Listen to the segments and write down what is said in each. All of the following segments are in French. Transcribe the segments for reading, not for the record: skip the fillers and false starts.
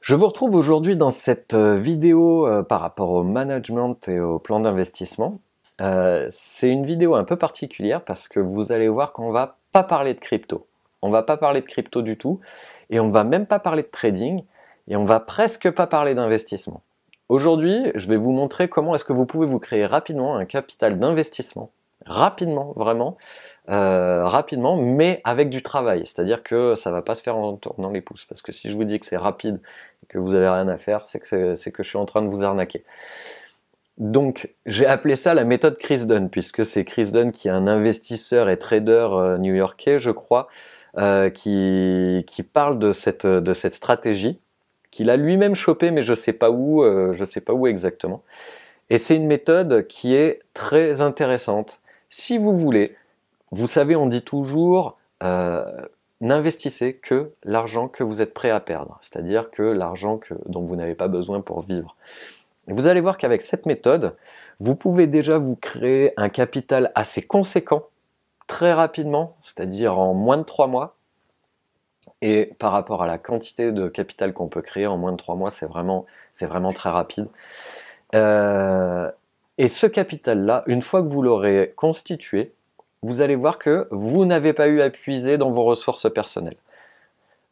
Je vous retrouve aujourd'hui dans cette vidéo par rapport au management et au plan d'investissement. C'est une vidéo un peu particulière parce que vous allez voir qu'on va pas parler de crypto. On va pas parler de crypto du tout et on va même pas parler de trading et on va presque pas parler d'investissement. Aujourd'hui, je vais vous montrer comment est-ce que vous pouvez vous créer rapidement un capital d'investissement. Rapidement, vraiment, rapidement, mais avec du travail. C'est-à-dire que ça va pas se faire en tournant les pouces. Parce que si je vous dis que c'est rapide et que vous avez rien à faire, c'est que je suis en train de vous arnaquer. Donc, j'ai appelé ça la méthode Chris Dunn, puisque c'est Chris Dunn qui est un investisseur et trader new-yorkais, je crois, qui parle de cette stratégie, qu'il a lui-même chopé, mais je sais pas où exactement. Et c'est une méthode qui est très intéressante. Si vous voulez, vous savez, on dit toujours n'investissez que l'argent que vous êtes prêt à perdre, c'est-à-dire que l'argent dont vous n'avez pas besoin pour vivre. Et vous allez voir qu'avec cette méthode, vous pouvez déjà vous créer un capital assez conséquent très rapidement, c'est-à-dire en moins de 3 mois. Et par rapport à la quantité de capital qu'on peut créer en moins de 3 mois, c'est vraiment très rapide. Et ce capital-là, une fois que vous l'aurez constitué, vous allez voir que vous n'avez pas eu à puiser dans vos ressources personnelles.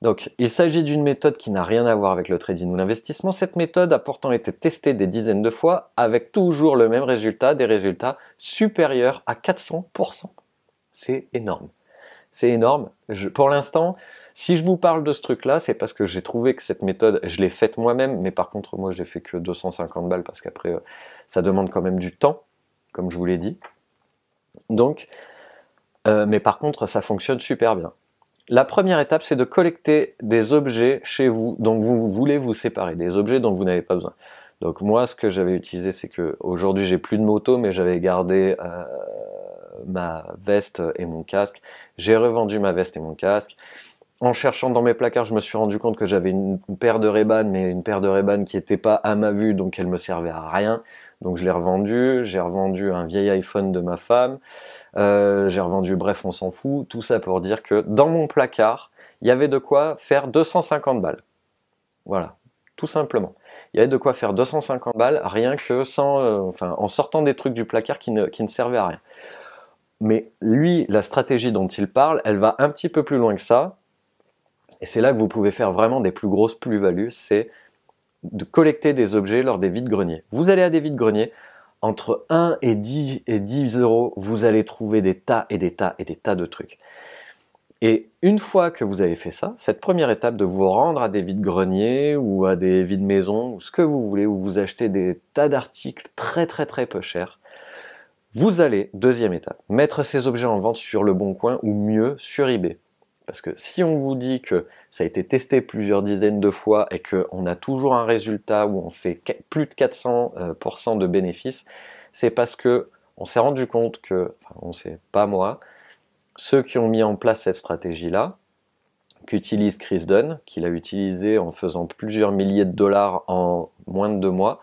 Donc, il s'agit d'une méthode qui n'a rien à voir avec le trading ou l'investissement. Cette méthode a pourtant été testée des dizaines de fois avec toujours le même résultat, des résultats supérieurs à 400%. C'est énorme. C'est énorme. Pour l'instant, si je vous parle de ce truc-là, c'est parce que j'ai trouvé que cette méthode, je l'ai faite moi-même, mais par contre, moi, je l'ai fait que 250 balles parce qu'après, ça demande quand même du temps, comme je vous l'ai dit. Donc, mais par contre, ça fonctionne super bien. La première étape, c'est de collecter des objets chez vous dont vous voulez vous séparer, des objets dont vous n'avez pas besoin. Donc moi, ce que j'avais utilisé, c'est que aujourd'hui, j'ai plus de moto, mais j'avais gardé ma veste et mon casque. J'ai revendu ma veste et mon casque. En cherchant dans mes placards, je me suis rendu compte que j'avais une paire de Ray-Ban, mais une paire de Ray-Ban qui n'était pas à ma vue, donc elle me servait à rien. Donc je l'ai revendue. J'ai revendu un vieil iPhone de ma femme. J'ai revendu, bref, on s'en fout. Tout ça pour dire que dans mon placard, il y avait de quoi faire 250 balles. Voilà, tout simplement. Il y avait de quoi faire 250 balles, rien que en sortant des trucs du placard qui ne servaient à rien. Mais lui, la stratégie dont il parle, elle va un petit peu plus loin que ça. Et c'est là que vous pouvez faire vraiment des plus grosses plus-values, c'est de collecter des objets lors des vides-greniers. Vous allez à des vides-greniers, entre 1 et 10 euros, vous allez trouver des tas et des tas et des tas de trucs. Et une fois que vous avez fait ça, cette première étape de vous rendre à des vides-greniers ou à des vides-maisons, ou ce que vous voulez, où vous achetez des tas d'articles très très très peu chers, vous allez, deuxième étape, mettre ces objets en vente sur le Bon Coin ou mieux sur eBay. Parce que si on vous dit que ça a été testé plusieurs dizaines de fois et qu'on a toujours un résultat où on fait plus de 400% de bénéfices, c'est parce que on s'est rendu compte que, enfin on sait pas moi, ceux qui ont mis en place cette stratégie-là, qu'utilise Chris Dunn, qu'il a utilisé en faisant plusieurs milliers de dollars en moins de 2 mois,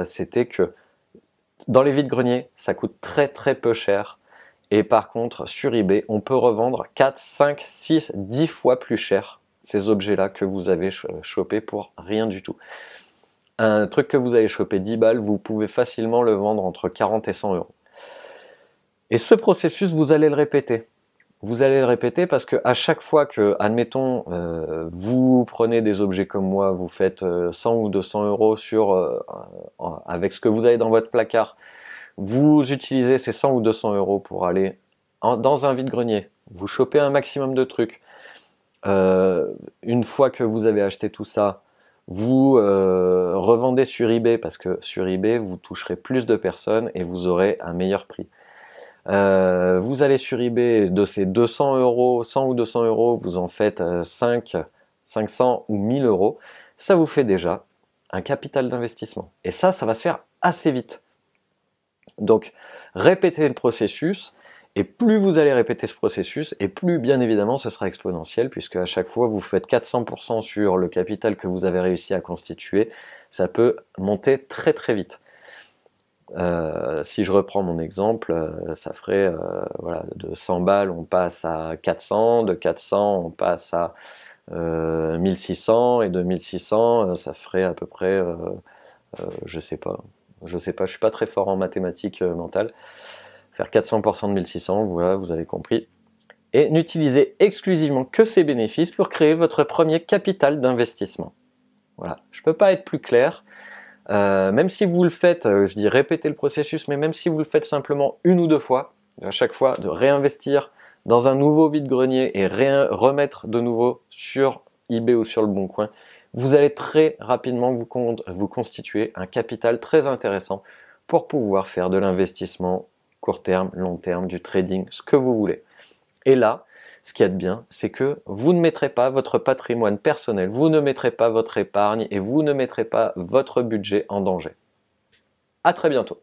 c'était que dans les vides-greniers, ça coûte très très peu cher. Et par contre, sur eBay, on peut revendre 4, 5, 6, 10 fois plus cher ces objets-là que vous avez chopé pour rien du tout. Un truc que vous avez chopé 10 balles, vous pouvez facilement le vendre entre 40 et 100 euros. Et ce processus, vous allez le répéter. Vous allez le répéter parce que à chaque fois que, admettons, vous prenez des objets comme moi, vous faites 100 ou 200 euros avec ce que vous avez dans votre placard, vous utilisez ces 100 ou 200 euros pour aller dans un vide-grenier, vous chopez un maximum de trucs. Une fois que vous avez acheté tout ça, vous revendez sur eBay parce que sur eBay, vous toucherez plus de personnes et vous aurez un meilleur prix. Vous allez sur eBay, de ces 200 euros, 100 ou 200 euros, vous en faites 500 ou 1000 euros. Ça vous fait déjà un capital d'investissement. Et ça va se faire assez vite. Donc, répétez le processus, et plus vous allez répéter ce processus, et plus, bien évidemment, ce sera exponentiel, puisque à chaque fois, vous faites 400% sur le capital que vous avez réussi à constituer, ça peut monter très très vite. Si je reprends mon exemple, ça ferait, voilà, de 100 balles, on passe à 400, de 400, on passe à 1600 et de 1600, ça ferait à peu près, je sais pas, je suis pas très fort en mathématiques mentales. Faire 400% de 1600, voilà, vous avez compris. Et n'utilisez exclusivement que ces bénéfices pour créer votre premier capital d'investissement. Voilà, je peux pas être plus clair. Même si vous le faites, je dis répétez le processus, mais même si vous le faites simplement une ou deux fois, à chaque fois de réinvestir dans un nouveau vide-grenier et remettre de nouveau sur eBay ou sur le Bon Coin, vous allez très rapidement vous constituer un capital très intéressant pour pouvoir faire de l'investissement court terme, long terme, du trading, ce que vous voulez. Et là, ce qu'il y a de bien, c'est que vous ne mettrez pas votre patrimoine personnel, vous ne mettrez pas votre épargne et vous ne mettrez pas votre budget en danger. À très bientôt.